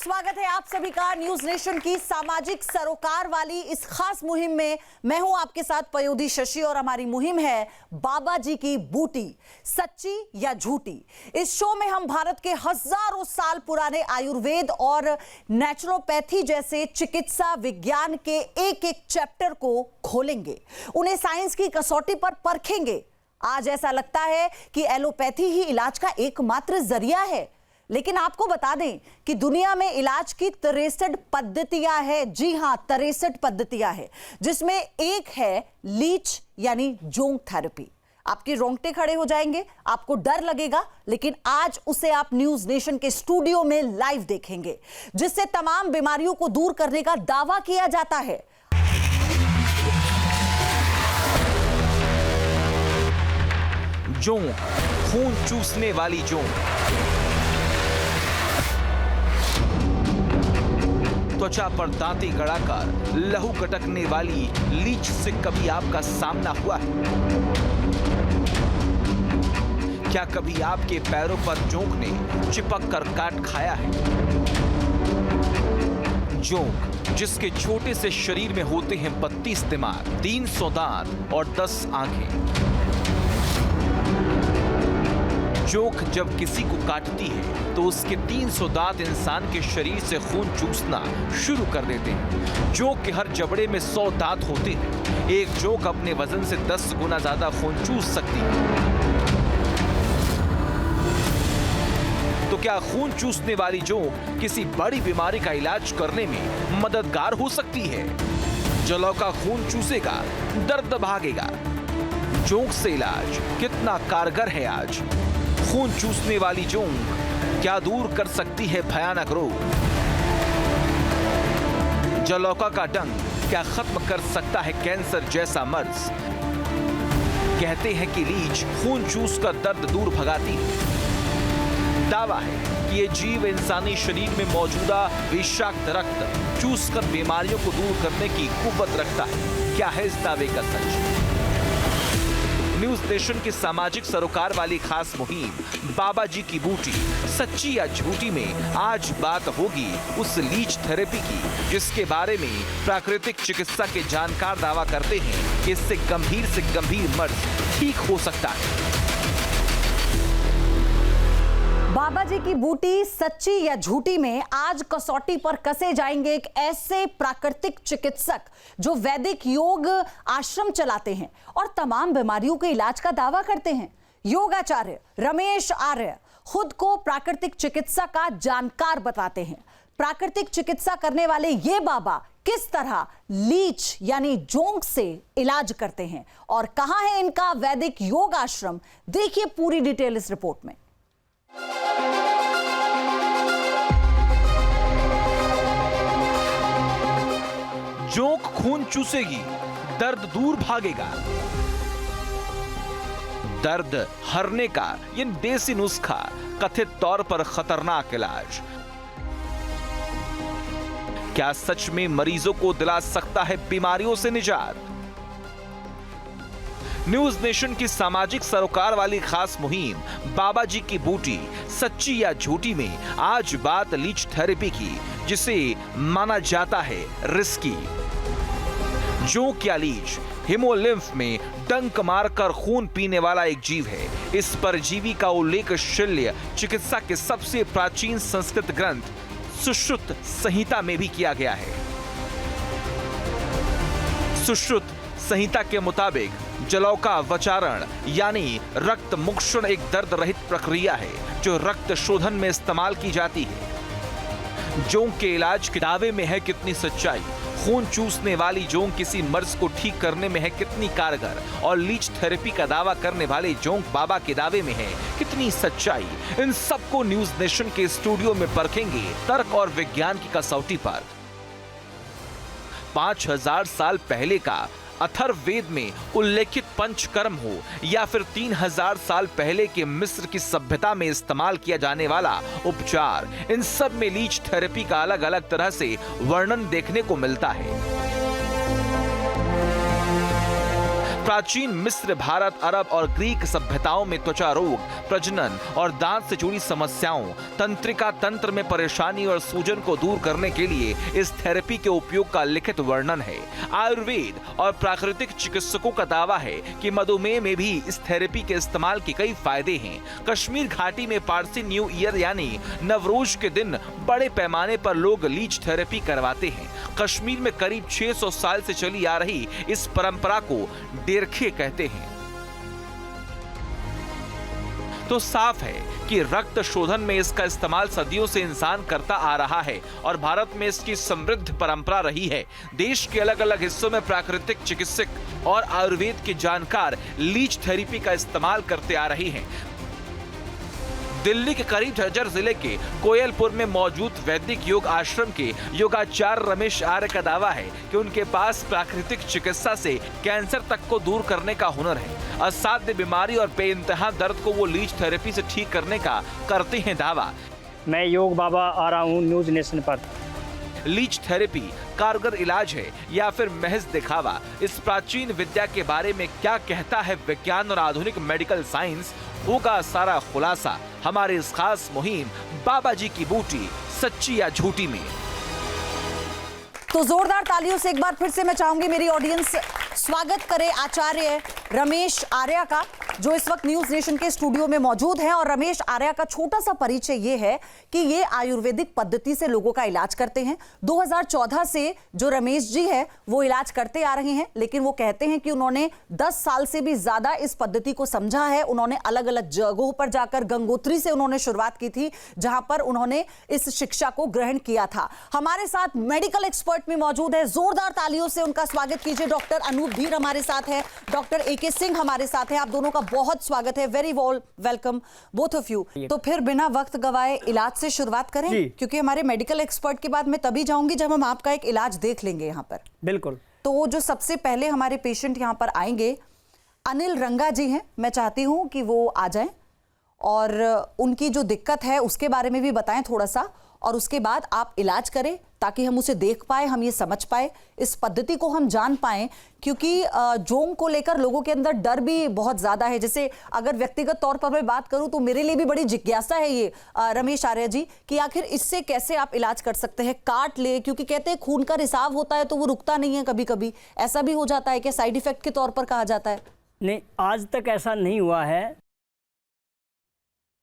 स्वागत है आप सभी का न्यूज नेशन की सामाजिक सरोकार वाली इस खास मुहिम में। मैं हूं आपके साथ पयोधी शशि और हमारी मुहिम है बाबा जी की बूटी, सच्ची या झूठी। इस शो में हम भारत के हजारों साल पुराने आयुर्वेद और नेचुरोपैथी जैसे चिकित्सा विज्ञान के एक एक चैप्टर को खोलेंगे, उन्हें साइंस की कसौटी पर परखेंगे। आज ऐसा लगता है कि एलोपैथी ही इलाज का एकमात्र जरिया है, लेकिन आपको बता दें कि दुनिया में इलाज की 63 पद्धतियां हैं। जी हां, 63 पद्धतियां हैं, जिसमें एक है लीच यानी जोंक थेरेपी। आपके रोंगटे खड़े हो जाएंगे, आपको डर लगेगा, लेकिन आज उसे आप न्यूज नेशन के स्टूडियो में लाइव देखेंगे, जिससे तमाम बीमारियों को दूर करने का दावा किया जाता है। जोंक, खून चूसने वाली जोंक। त्वचा पर दांतें गड़ाकर लहू गटकने वाली लीच से कभी आपका सामना हुआ है? क्या कभी आपके पैरों पर जोंक ने चिपक कर काट खाया है? जोंक, जिसके छोटे से शरीर में होते हैं 32 दिमाग, 300 दांत और 10 आंखें। जोंक जब किसी को काटती है तो उसके 300 दांत इंसान के शरीर से खून चूसना शुरू कर देते हैं। जोंक के हर जबड़े में 100 दांत होते हैं। एक जोंक अपने वजन से 10 गुना ज्यादा खून चूस सकती है। तो क्या खून चूसने वाली जोंक किसी बड़ी बीमारी का इलाज करने में मददगार हो सकती है? जलौका खून चूसेगा, दर्द भागेगा। जोंक से इलाज कितना कारगर है आज? खून चूसने वाली जोंक क्या दूर कर सकती है भयानक रोग? जलौका का डंक क्या खत्म कर सकता है कैंसर जैसा मर्ज? कहते हैं कि लीच खून चूसकर दर्द दूर भगाती है। दावा है कि ये जीव इंसानी शरीर में मौजूदा विषाक्त रक्त चूसकर बीमारियों को दूर करने की कुव्वत रखता है। क्या है इस दावे का सच? न्यूज नेशन की सामाजिक सरोकार वाली खास मुहिम बाबा जी की बूटी, सच्ची या झूठी में आज बात होगी उस लीच थेरेपी की, जिसके बारे में प्राकृतिक चिकित्सा के जानकार दावा करते हैं कि इससे गंभीर से गंभीर मर्ज ठीक हो सकता है। बाबा जी की बूटी, सच्ची या झूठी में आज कसौटी पर कसे जाएंगे एक ऐसे प्राकृतिक चिकित्सक जो वैदिक योग आश्रम चलाते हैं और तमाम बीमारियों के इलाज का दावा करते हैं। योगाचार्य रमेश आर्य खुद को प्राकृतिक चिकित्सा का जानकार बताते हैं। प्राकृतिक चिकित्सा करने वाले ये बाबा किस तरह लीच यानी जोंक से इलाज करते हैं और कहां है इनका वैदिक योग आश्रम, देखिए पूरी डिटेल इस रिपोर्ट में। जोंक खून चूसेगी, दर्द दूर भागेगा। दर्द हरने का ये देसी नुस्खा, कथित तौर पर खतरनाक इलाज, क्या सच में मरीजों को दिला सकता है बीमारियों से निजात? न्यूज नेशन की सामाजिक सरोकार वाली खास मुहिम बाबा जी की बूटी, सच्ची या झूठी में आज बात लीच थेरेपी की, जिसे माना जाता है रिस्की। जोंक या लीच हिमोलिम्फ में डंक मारकर खून पीने वाला एक जीव है। इस परजीवी का उल्लेख शल्य चिकित्सा के सबसे प्राचीन संस्कृत ग्रंथ सुश्रुत संहिता में भी किया गया है। सुश्रुत संहिता के मुताबिक जलौका वचारण यानी रक्त मुक्षण एक दर्द रहित प्रक्रिया है जो रक्त शोधन में इस्तेमाल की जाती है। जोंक के इलाज के दावे में है कितनी सच्चाई? खून चूसने वाली जोंक किसी मर्ज को ठीक करने में है कितनी कारगर? और लीच थेरेपी का दावा करने वाले जोंक बाबा के दावे में है कितनी सच्चाई? इन सबको न्यूज नेशन के स्टूडियो में परखेंगे तर्क और विज्ञान की कसौटी पर। 5000 साल पहले का अथर्ववेद में उल्लेखित पंचकर्म हो या फिर 3000 साल पहले के मिस्र की सभ्यता में इस्तेमाल किया जाने वाला उपचार, इन सब में लीच थेरेपी का अलग अलग तरह से वर्णन देखने को मिलता है। प्राचीन मिस्र, भारत, अरब और ग्रीक सभ्यताओं में त्वचा रोग, प्रजनन और दांत से जुड़ी समस्याओं, तंत्रिका तंत्र में परेशानी और सूजन को दूर करने के लिए इस थेरेपी के उपयोग का लिखित वर्णन है। आयुर्वेद और प्राकृतिक चिकित्सकों का दावा है कि मधुमेह में भी इस थेरेपी के इस्तेमाल के कई फायदे हैं। कश्मीर घाटी में पारसी न्यू ईयर यानी नवरोज के दिन बड़े पैमाने पर लोग लीच थेरेपी करवाते हैं। कश्मीर में करीब 600 साल से चली आ रही इस परंपरा को डेरखे कहते हैं। तो साफ है कि रक्त शोधन में इसका इस्तेमाल सदियों से इंसान करता आ रहा है और भारत में इसकी समृद्ध परंपरा रही है। देश के अलग अलग हिस्सों में प्राकृतिक चिकित्सक और आयुर्वेद के जानकार लीच थेरेपी का इस्तेमाल करते आ रहे हैं। दिल्ली के करीब झज्जर जिले के कोयलपुर में मौजूद वैदिक योग आश्रम के योगाचार्य रमेश आर्य का दावा है कि उनके पास प्राकृतिक चिकित्सा से कैंसर तक को दूर करने का हुनर है। असाध्य बीमारी और बेइंतहा दर्द को वो लीच थेरेपी से ठीक करने का करते हैं दावा। मैं योग बाबा आ रहा हूँ न्यूज़ नेशन पर। लीच थेरेपी कारगर इलाज है या फिर महज दिखावा? इस प्राचीन विद्या के बारे में क्या कहता है विज्ञान और आधुनिक मेडिकल साइंस, होगा सारा खुलासा हमारे इस खास मुहिम बाबा जी की बूटी सच्ची या झूठी में। तो जोरदार तालियों से एक बार फिर से मैं चाहूंगी मेरी ऑडियंस स्वागत करे आचार्य रमेश आर्या का, जो इस वक्त न्यूज नेशन के स्टूडियो में मौजूद हैं। और रमेश आर्या का छोटा सा परिचय ये है कि ये आयुर्वेदिक पद्धति से लोगों का इलाज करते हैं। 2014 से जो रमेश जी है वो इलाज करते आ रहे हैं, लेकिन वो कहते हैं कि उन्होंने 10 साल से भी ज्यादा इस पद्धति को समझा है। उन्होंने अलग अलग जगहों पर जाकर, गंगोत्री से उन्होंने शुरुआत की थी जहां पर उन्होंने इस शिक्षा को ग्रहण किया था। हमारे साथ मेडिकल एक्सपर्ट में मौजूद है, जोरदार तालियों से उनका स्वागत कीजिए। डॉक्टर अनूप धीर हमारे साथ है, डॉक्टर AK सिंह हमारे साथ है। आप दोनों का बहुत स्वागत है, very welcome both of you. तो फिर बिना वक्त गवाए इलाज से शुरुआत करें, क्योंकि हमारे मेडिकल एक्सपर्ट के बाद मैं तभी जाऊंगी जब हम आपका एक इलाज देख लेंगे यहाँ पर। बिल्कुल। तो वो जो सबसे पहले हमारे पेशेंट यहाँ पर आएंगे अनिल रंगा जी हैं, मैं चाहती हूँ कि वो आ जाएं और उनकी जो दिक्कत है उसके बारे में भी बताएं थोड़ा सा, और उसके बाद आप इलाज करें ताकि हम उसे देख पाए, हम ये समझ पाए, इस पद्धति को हम जान पाए। क्योंकि जोंग को लेकर लोगों के अंदर डर भी बहुत ज्यादा है। जैसे अगर व्यक्तिगत तौर पर मैं बात करूं तो मेरे लिए भी बड़ी जिज्ञासा है ये रमेश आर्य जी कि आखिर इससे कैसे आप इलाज कर सकते हैं। काट ले, क्योंकि कहते हैं खून का रिसाव होता है तो वो रुकता नहीं है, कभी कभी ऐसा भी हो जाता है कि साइड इफेक्ट के तौर पर कहा जाता है? नहीं, आज तक ऐसा नहीं हुआ है।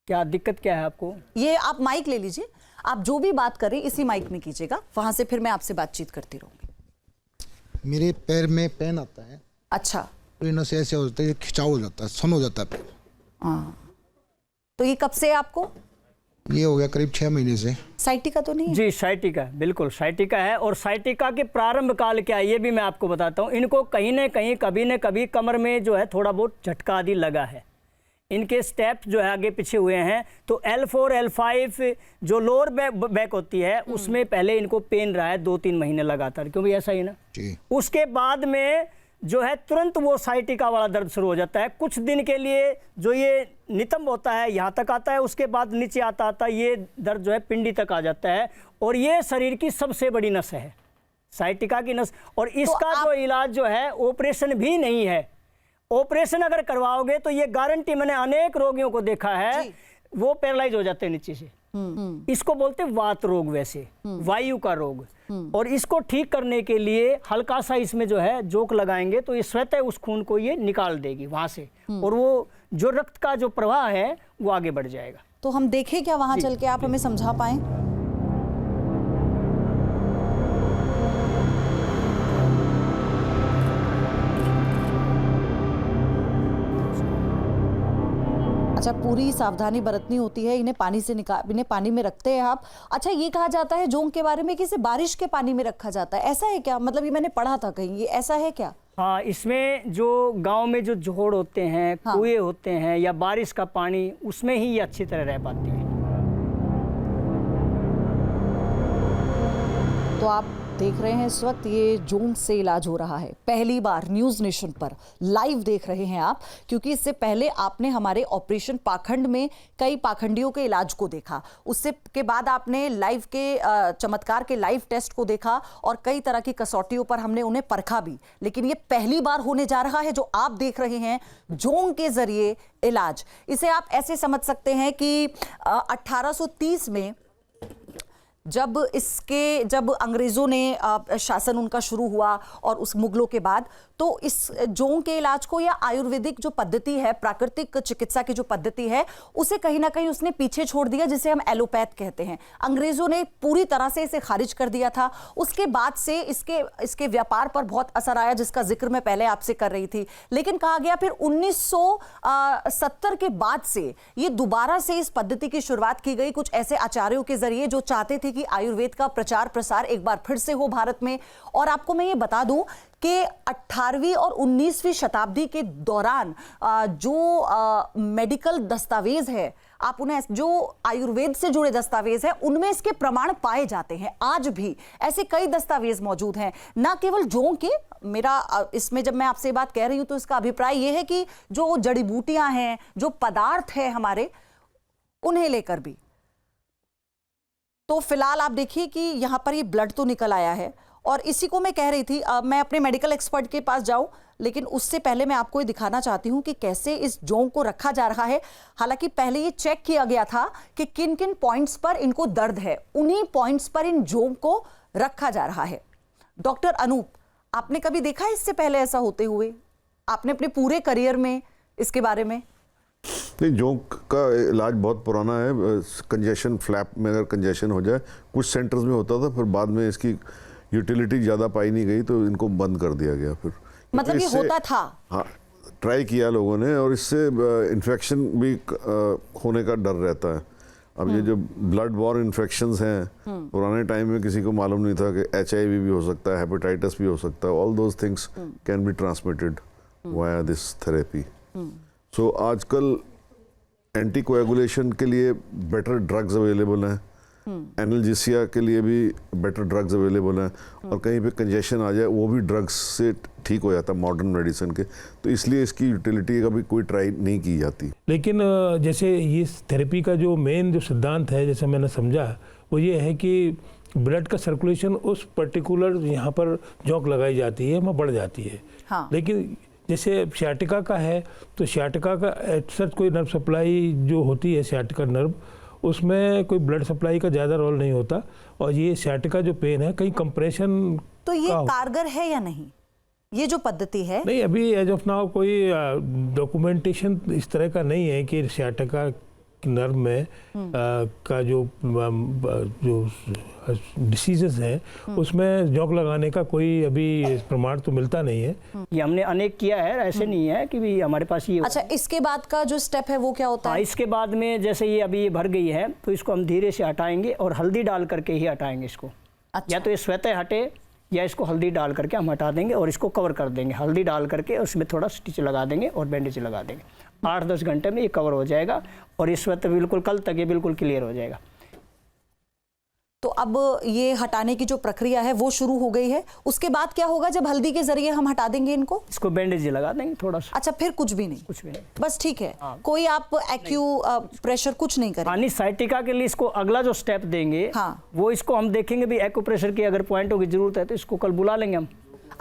क्या दिक्कत क्या है आपको? ये आप माइक ले लीजिए, आप जो भी बात करें इसी माइक में कीजिएगा, वहां से फिर मैं आपसे बातचीत करती रहूंगी। मेरे पैर में पेन आता है। अच्छा। तो से ऐसे होता है, खिंचाव हो जाता है, सन हो जाता है पैर। हाँ, तो ये कब से है आपको? ये हो गया करीब 6 महीने से। साइटिका तो नहीं है? जी साइटिका, बिल्कुल साइटिका है। और साइटिका के प्रारंभ काल क्या है ये भी मैं आपको बताता हूँ। इनको कहीं न कहीं कभी न कभी कमर में जो है थोड़ा बहुत झटका आदि लगा है। इनके स्टेप्स जो है आगे पीछे हुए हैं। तो L4 L5 जो लोअर बैक होती है उसमें पहले इनको पेन रहा है 2-3 महीने लगातार, क्योंकि ऐसा ही ना जी। उसके बाद में जो है तुरंत वो साइटिका वाला दर्द शुरू हो जाता है। कुछ दिन के लिए जो ये नितंब होता है यहाँ तक आता है, उसके बाद नीचे आता ये दर्द जो है पिंडी तक आ जाता है। और ये शरीर की सबसे बड़ी नस है, साइटिका की नस। और इसका जो इलाज जो है ऑपरेशन भी नहीं है। ऑपरेशन अगर करवाओगे तो ये गारंटी, मैंने अनेक रोगियों को देखा है वो पैरालाइज हो जाते हैं नीचे से। इसको बोलते हैं वात रोग, वैसे वायु का रोग। और इसको ठीक करने के लिए हल्का सा इसमें जो है जोक लगाएंगे तो ये स्वतः उस खून को ये निकाल देगी वहां से, और वो जो रक्त का जो प्रवाह है वो आगे बढ़ जाएगा। तो हम देखें क्या वहां चल के, आप हमें समझा पाए? अच्छा, पूरी सावधानी बरतनी होती है। इन्हें पानी से इन्हें पानी में रखते हैं आप। अच्छा, ये कहा जाता है जोंग के बारे में कि इसे बारिश के पानी में रखा जाता है, ऐसा है क्या? मतलब ये मैंने पढ़ा था कहीं, ये ऐसा है क्या? हाँ, इसमें जो गांव में जो जोड़ होते हैं, कुएं होते हैं या बारिश का पानी, उसमें ही ये अच्छी तरह रह पाती है। तो आप देख रहे हैं इस वक्त ये जोंक से इलाज हो रहा है। पहली बार न्यूज़ नेशन पर लाइव देख रहे हैं आप, क्योंकि इससे पहले आपने हमारे ऑपरेशन पाखंड में कई पाखंडियों के इलाज को देखा, उससे के बाद आपने लाइव के चमत्कार के लाइव टेस्ट को देखा और कई तरह की कसौटियों पर हमने उन्हें परखा भी। लेकिन ये पहली बार होने जा रहा है जो आप देख रहे हैं जोंक के जरिए इलाज। इसे आप ऐसे समझ सकते हैं कि 1830 में जब अंग्रेजों ने शासन उनका शुरू हुआ और उस मुगलों के बाद, तो इस जोंक के इलाज को या आयुर्वेदिक जो पद्धति है, प्राकृतिक चिकित्सा की जो पद्धति है, उसे कहीं ना कहीं उसने पीछे छोड़ दिया, जिसे हम एलोपैथ कहते हैं। अंग्रेजों ने पूरी तरह से इसे खारिज कर दिया था। उसके बाद से इसके व्यापार पर बहुत असर आया, जिसका जिक्र मैं पहले आपसे कर रही थी। लेकिन कहा गया फिर 1970 के बाद से ये दोबारा से इस पद्धति की शुरुआत की गई, कुछ ऐसे आचार्यों के जरिए जो चाहते थे कि आयुर्वेद का प्रचार प्रसार एक बार फिर से हो भारत में। और आपको मैं ये बता दूं कि 18वीं और 19वीं शताब्दी के दौरान जो मेडिकल दस्तावेज है, आप उन्हें जो आयुर्वेद से जुड़े दस्तावेज हैं उनमें इसके प्रमाण पाए जाते हैं। आज भी ऐसे कई दस्तावेज मौजूद हैं, ना केवल जोंक के। मेरा इसमें जब मैं आपसे बात कह रही हूं तो इसका अभिप्राय यह है कि जो जड़ी बूटियां हैं, जो पदार्थ है हमारे, उन्हें लेकर भी। तो फिलहाल आप देखिए कि यहां पर ये ब्लड तो निकल आया है और इसी को मैं कह रही थी मैं अपने मेडिकल एक्सपर्ट के पास जाऊं, लेकिन उससे पहले मैं आपको ये दिखाना चाहती हूं कि कैसे इस जोंक को रखा जा रहा है। हालांकि पहले ये चेक किया गया था कि किन किन पॉइंट्स पर इनको दर्द है, उन्हीं पॉइंट्स पर इन जोंक को रखा जा रहा है। डॉक्टर अनूप, आपने कभी देखा है इससे पहले ऐसा होते हुए? आपने अपने पूरे करियर में इसके बारे में? नहीं, जोंक का इलाज बहुत पुराना है। कंजेशन, फ्लैप में अगर कंजेशन हो जाए, कुछ सेंटर्स में होता था, फिर बाद में इसकी यूटिलिटी ज़्यादा पाई नहीं गई तो इनको बंद कर दिया गया। फिर मतलब ये होता था? हाँ, ट्राई किया लोगों ने, और इससे इन्फेक्शन भी होने का डर रहता है। अब ये जो ब्लड बॉर्न इन्फेक्शंस हैं, पुराने टाइम में किसी को मालूम नहीं था कि HIV भी हो सकता है, हेपेटाइटिस भी हो सकता है। All those things can be transmitted via this therapy. So आजकल एंटीकोएगुलेशन के लिए बेटर ड्रग्स अवेलेबल हैं, एनाल्जेसिया के लिए भी बेटर ड्रग्स अवेलेबल हैं, और कहीं पे कंजेशन आ जाए वो भी ड्रग्स से ठीक हो जाता है मॉडर्न मेडिसिन के। तो इसलिए इसकी यूटिलिटी का भी कोई ट्राई नहीं की जाती। लेकिन जैसे इस थेरेपी का जो मेन जो सिद्धांत है, जैसे मैंने समझा, वो ये है कि ब्लड का सर्कुलेशन उस पर्टिकुलर यहाँ पर जोंक लगाई जाती है वहाँ बढ़ जाती है। हाँ। लेकिन जैसे सियाटिका का है, तो सियाटिका का सच कोई नर्व सप्लाई जो होती है, सियाटिका नर्व, उसमें कोई ब्लड सप्लाई का ज़्यादा रोल नहीं होता। और ये सियाटिका जो पेन है, कहीं कंप्रेशन। तो ये कारगर है या नहीं, ये जो पद्धति है? नहीं, अभी एज ऑफ नाउ कोई डॉक्यूमेंटेशन इस तरह का नहीं है कि सियाटिका नर्व में का जो डिसीजेस हैं उसमें जोंक लगाने का कोई अभी प्रमाण तो मिलता नहीं है। ये हमने अनेक किया है, ऐसे नहीं है कि भी हमारे पास ये। अच्छा, इसके बाद का जो स्टेप है वो क्या होता है? इसके बाद में जैसे ये अभी भर गई है तो इसको हम धीरे से हटाएंगे और हल्दी डाल करके ही हटाएंगे इसको। अच्छा। या तो ये स्वतः हटे या इसको हल्दी डाल करके हम हटा देंगे और इसको कवर कर देंगे। हल्दी डाल करके उसमें थोड़ा स्टिच लगा देंगे और बैंडेज लगा देंगे। 8-10 घंटे में ये कवर हो जाएगा और इस वक्त बिल्कुल कल तक ये बिल्कुल क्लियर हो जाएगा। तो अब ये हटाने की जो प्रक्रिया है वो शुरू हो गई है। उसके बाद क्या होगा जब हल्दी के जरिए हम हटा देंगे इनको? इसको बैंडेज लगा देंगे थोड़ा सा। अच्छा, फिर कुछ भी नहीं? कुछ भी नहीं, बस ठीक है। कोई आप एक्यू प्रेशर कुछ नहीं करेंगे? साइटिका के लिए इसको अगला जो स्टेप देंगे, वो इसको हम देखेंगे भी एक्यू प्रेशर की अगर पॉइंटों की जरूरत है तो इसको कल बुला लेंगे हम।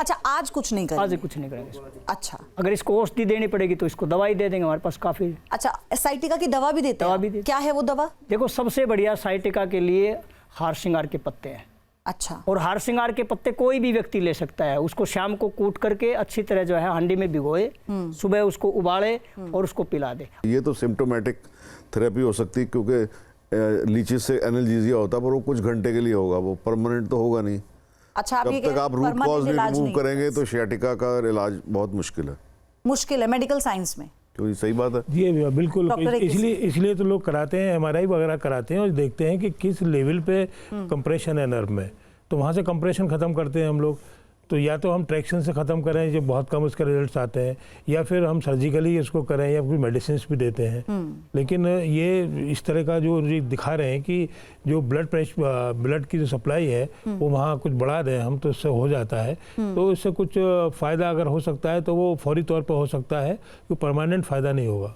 अच्छा, आज कुछ नहीं करेंगे? आज कुछ नहीं करेंगे। अच्छा, अगर इसको औषधि देनी पड़ेगी तो इसको दवाई दे देंगे, हमारे पास काफी। अच्छा, साइटिका की दवा भी देते हैं? दवा भी देते। क्या है वो दवा? देखो, सबसे बढ़िया साइटिका के लिए हार श्रृंगार के पत्ते हैं। अच्छा। और हार श्रृंगार के पत्ते कोई भी व्यक्ति ले सकता है। उसको शाम को कूट करके अच्छी तरह जो है हांडी में भिगोए, सुबह उसको उबाले और उसको पिला दे। ये तो सिम्टोमेटिक थेरेपी हो सकती है, क्योंकि लीची से एनाल्जेसिया होता है, पर वो कुछ घंटे के लिए होगा, वो परमानेंट तो होगा नहीं। अच्छा, जब तक आप रूट कॉज नहीं रिमूव करेंगे तो सियाटिका का इलाज बहुत मुश्किल है। मुश्किल है मेडिकल साइंस में? तो सही बात है जी, बिल्कुल। इसलिए तो लोग कराते हैं, MRI वगैरह कराते हैं और देखते हैं कि किस लेवल पे कंप्रेशन है नर्व में, तो वहाँ से कंप्रेशन ख़त्म करते हैं हम लोग। तो या तो हम ट्रैक्शन से ख़त्म करें जो बहुत कम उसके रिजल्ट्स आते हैं, या फिर हम सर्जिकली इसको करें या कोई मेडिसिन भी देते हैं। लेकिन ये इस तरह का जो दिखा रहे हैं कि जो ब्लड की जो सप्लाई है वो वहाँ कुछ बढ़ा दें हम, तो इससे हो जाता है। तो इससे कुछ फ़ायदा अगर हो सकता है तो वो फौरी तौर पर हो सकता है, कोई परमानेंट फ़ायदा नहीं होगा।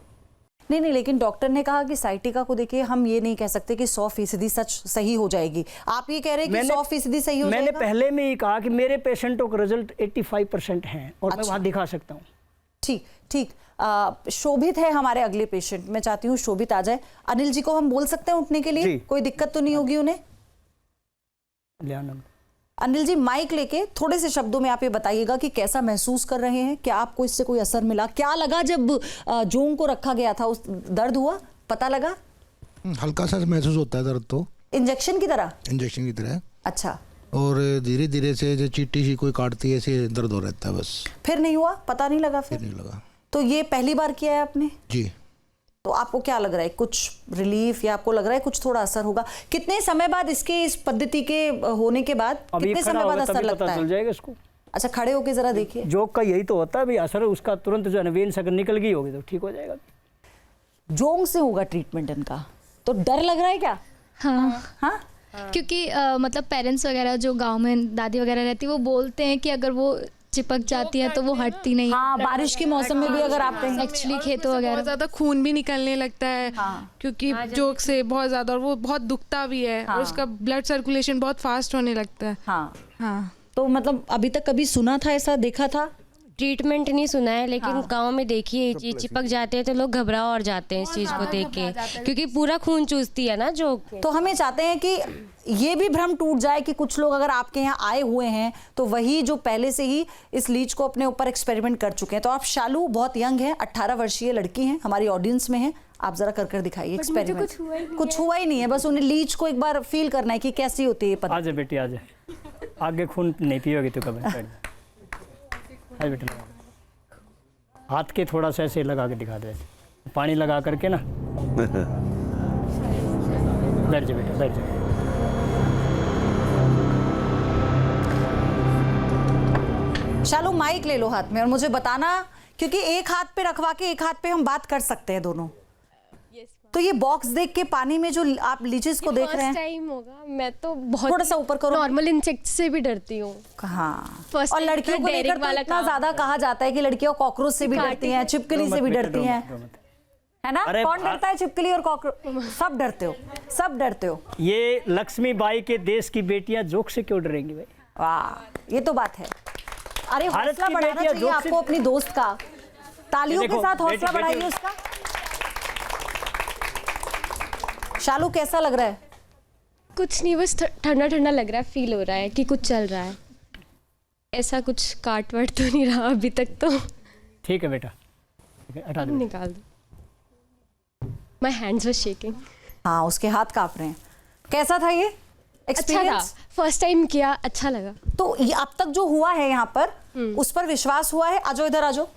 नहीं, लेकिन डॉक्टर ने कहा कि साइटिका को देखिए हम ये नहीं कह सकते कि 100% सच सही हो जाएगी। आप ये कह रहे हैं कि 100% सही हो मैंने जाएगा? पहले में ही कहा कि मेरे पेशेंटों के रिजल्ट 85% हैं और मैं वहाँ दिखा सकता हूँ। ठीक। शोभित है हमारे अगले पेशेंट, मैं चाहती हूँ शोभित आ जाए। अनिल जी को हम बोल सकते हैं उठने के लिए? कोई दिक्कत तो नहीं होगी उन्हें? अनिल जी माइक लेके थोड़े से शब्दों में आप ये बताइएगा कि कैसा महसूस कर रहे हैं, क्या आपको इससे कोई असर मिला, क्या लगा जब जोंग को रखा गया था, उस दर्द हुआ, पता लगा? हल्का सा महसूस होता है दर्द, तो इंजेक्शन की तरह? इंजेक्शन की तरह। अच्छा। और धीरे धीरे से जो चींटी सी कोई काटती है ऐसे दर्द हो रहता है बस। फिर नहीं हुआ? पता नहीं लगा? फिर नहीं लगा। तो ये पहली बार किया है आपने? जी। तो आपको क्या लग रहा है, कुछ रिलीफ या आपको लग रहा है कुछ थोड़ा असर होगा? कितने समय बाद इसके, इस पद्धति के होने के बाद कितने समय बाद असर लगता है? चल जाएगा इसको। अच्छा, खड़े होके जरा देखिए। जोंक का यही तो होता है भी, असर उसका तुरंत जो वेन्स अगर निकल गई होगी तो ठीक हो जाएगा। जोंग से होगा ट्रीटमेंट इनका, तो डर लग रहा है क्या? हाँ? क्योंकि मतलब पेरेंट्स वगैरह जो गांव में दादी वगैरह रहती है वो बोलते हैं कि अगर वो चिपक जाती है तो वो हटती नहीं। हाँ, बारिश के मौसम में भी अगर आप कहीं एक्चुअली खेतों वगैरह बहुत ज्यादा खून भी निकलने लगता है। क्योंकि जोक से बहुत ज्यादा, और वो बहुत दुखता भी है। और उसका ब्लड सर्कुलेशन बहुत फास्ट होने लगता है। हाँ। तो मतलब अभी तक कभी सुना था ऐसा, देखा था? ट्रीटमेंट नहीं सुना है, लेकिन गांव में देखिए ये चीज चिपक जाते हैं तो लोग घबरा और जाते हैं इस चीज को देख के, क्योंकि पूरा खून चूसती है ना जो। तो हम ये चाहते हैं कि ये भी भ्रम टूट जाए कि कुछ लोग अगर आपके यहाँ आए हुए हैं तो वही जो पहले से ही इस लीच को अपने ऊपर एक्सपेरिमेंट कर चुके हैं। तो आप शालू बहुत यंग हैं, 18 वर्षीय लड़की हैं, हमारी ऑडियंस में हैं, आप जरा कर दिखाइए एक्सपेरिमेंट। कुछ हुआ ही नहीं है, बस उन्हें लीच को एक बार फील करना है कि कैसी होती है। आजा बेटी आजा, आगे खून नहीं पियोगी तो कभी। बेटा हाथ के थोड़ा सा ऐसे लगा के दिखा दे, पानी लगा करके ना। बैठ जा बेटा, बैठ जा। शालू माइक ले लो हाथ में और मुझे बताना, क्योंकि एक हाथ पे रखवा के एक हाथ पे हम बात कर सकते हैं दोनों। तो ये बॉक्स देख के पानी में जो आप लीचेस को देख रहे हैं, टाइम होगा। मैं तो बहुत थोड़ा सा ऊपर करो। नॉर्मल इंसेक्ट से भी डरती हूँ। हाँ। First और time लड़कियों को लेकर तो इतना ज्यादा कहा जाता है कि लड़कियां कॉकरोच से भी डरती हैं, छिपकली से भी डरती हैं, है ना? कौन डरता है छिपकली और कॉकरोच? सब डरते हो, सब डरते हो। ये लक्ष्मीबाई के देश की बेटियां जोक से क्यों डरेंगी भाई? वाह, ये तो बात है। अरे भारत हौसला की बढ़ाना बेटियां चाहिए आपको अपनी दोस्त का। तालियों के साथ हौसला बढ़ाइए उसका। शालू कैसा लग रहा है? कुछ नहीं, बस ठंडा ठंडा लग रहा है, फील हो रहा है कि कुछ चल रहा है। ऐसा कुछ काट वाट तो नहीं रहा अभी तक तो। ठीक है बेटा, हटा दो, निकाल दो। My hands were shaking. हाँ, उसके हाथ कांप रहे हैं। कैसा था ये एक्सपीरियंस? अच्छा था, फर्स्ट टाइम किया, अच्छा लगा। तो ये अब तक जो हुआ है यहाँ पर, उस पर विश्वास हुआ है? आजो इधर आजो।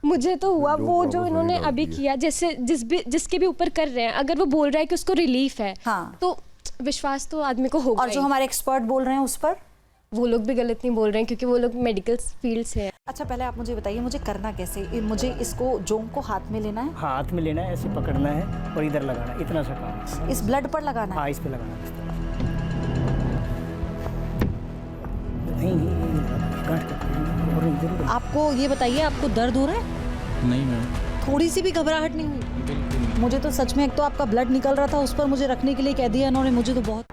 मुझे तो हुआ वो जो इन्होंने अभी किया, जैसे जिसके भी ऊपर कर रहे हैं, अगर वो बोल रहा है कि उसको रिलीफ है, हाँ, तो विश्वास तो आदमी को होगा। और जो हमारे एक्सपर्ट बोल रहे हैं उस पर, वो लोग भी गलत नहीं बोल रहे हैं, क्योंकि वो लोग मेडिकल फील्ड से हैं। अच्छा, पहले आप मुझे बताइए मुझे करना कैसे? मुझे इसको जोंग को हाथ में लेना है? हाथ में लेना है, ऐसे पकड़ना है और इधर लगाना है, इतना सा काम है। इस ब्लड पर लगाना है? हाँ, इस पे लगाना है। नहीं, आपको ये बताइए, आपको दर्द हो रहा है? नहीं मैम, थोड़ी सी भी घबराहट नहीं हुई? मुझे तो सच में, एक तो आपका ब्लड निकल रहा था, उस पर मुझे रखने के लिए कह दिया इन्होंने, मुझे तो बहुत